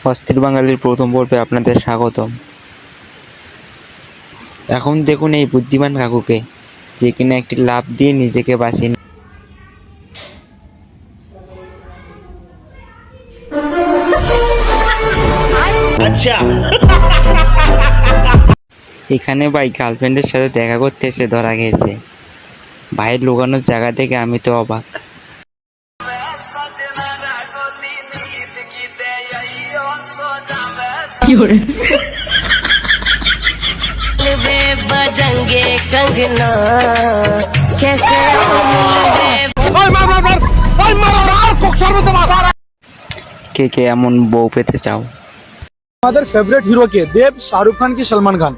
অস্থির বাঙালির প্রথম পর্বে আপনাদের স্বাগতম। এখন দেখুন এই বুদ্ধিমান কাকুকে, যে কিনা একটি লাফ দিয়ে নিজেকে বাঁচিয়ে এখানে ভাই গার্লফ্রেন্ডের সাথে দেখা করতে এসে ধরা গেছে। ভাইয়ের লুকানোর জায়গা থেকে আমি তো অবাক। কে কে এমন বউ পেতে চাও? আমাদের ফেভারিট হিরো কে? দেব, শাহরুখ খান কি সলমান খান?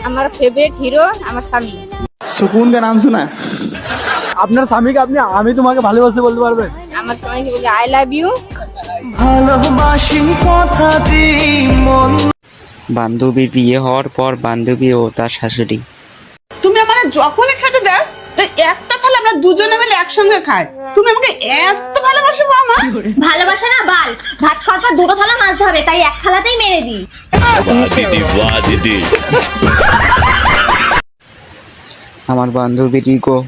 আমার ফেভারিট হিরো আমার স্বামী। সুকুন का नाम सुना है? আপনার স্বামীকে আপনি আমি তোমাকে ভালোবাসি বলতে পারবেন? আমার স্বামীকে বলি আই লাভ ইউ। বান্ধবীর বিয়ে হওয়ার পর বান্ধবী ও তার শাশুড়ি। তুমি আমার যখনই খেতে দাও তাই একটা থালা আমরা দুজনে মিলে একসঙ্গে খাই। তুমি আমাকে এত ভালোবাসো মামা। ভালোবাসা না বাল, ভাত খাওয়ার পর দুটো থালা মাজতে হবে, তাই এক থালাতেই মেরে দিই। আমার বান্ধবীর ইগো।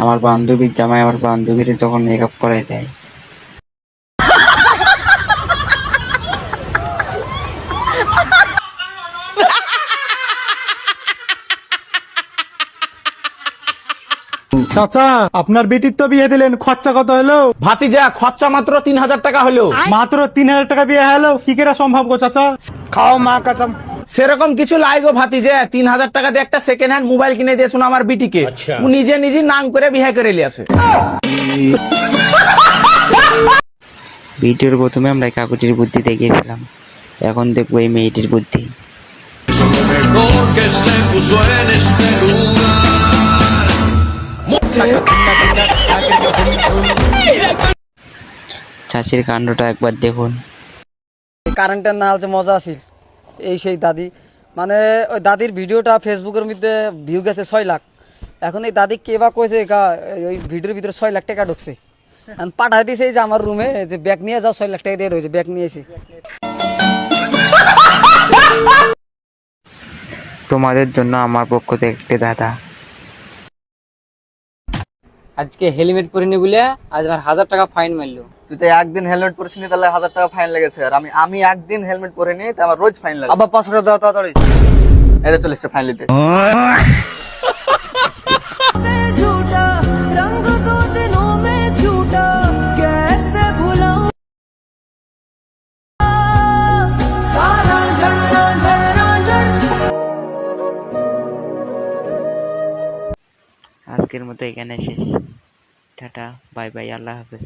আমার বান্ধবীর জামাই আমার বান্ধবীর যখন মেকআপ করাই দেয়। চাচা, আপনার বেটির তো বিয়ে দিলেন, খরচা কত হলো? ভাতিজা খরচা মাত্র 3000 টাকা হলো। মাত্র 3000 টাকা বিয়ে হলো? কি করে সম্ভব গো চাচা? খাও মা কাসম। সেরকম কিছু লাই গো ভাতিজা, 3000 টাকা দিয়ে একটা সেকেন্ড হ্যান্ড মোবাইল কিনে দিয়েছিল আমার বিটিকে। ও নিজে নিজে নাম করে বিয়ে করে লিয়াছে। ভিডিওর প্রথমে আমরা কাকুটির বুদ্ধি দেখিয়েছিলাম, এখন দেখবো এই মেয়েটির বুদ্ধি। চাষির কাণ্ডটা একবার দেখুন। কারেন্টের না হচ্ছে মজা আছিল। এই সেই দাদি, মানে ওই দাদির ভিডিওটা ফেসবুকের মধ্যে ভিউ গেছে 6 লাখ। এখন এই দাদি কে বা কইছে ওই ভিডিওর ভিতরে 6 লাখ টাকা ঢুকছে, পাঠাই দিয়েছে এই যে আমার রুমে, যে ব্যাগ নিয়ে যাও 6 লাখ টাকা দিয়ে দিয়েছে। ব্যাগ নিয়ে এসে তোমাদের জন্য আমার পক্ষ থেকে একটি দাদা। আজকে হেলমেট পরিনি বলে আজ আমার 1000 টাকা ফাইন মারলো। তুই তো একদিন হেলমেট পরিসনি, তাহলে 1000 টাকা ফাইন লেগেছে। আর আমি একদিন হেলমেট পরিনি, তাই আমার রোজ ফাইন লাগে। আবার 500 টাকা দাও তাড়াতাড়ি। এই চলে এসছে ফাইন নিতে। আজকের মতো এখানে শেষ। টাটা, বাই বাই, আল্লাহ হাফেজ।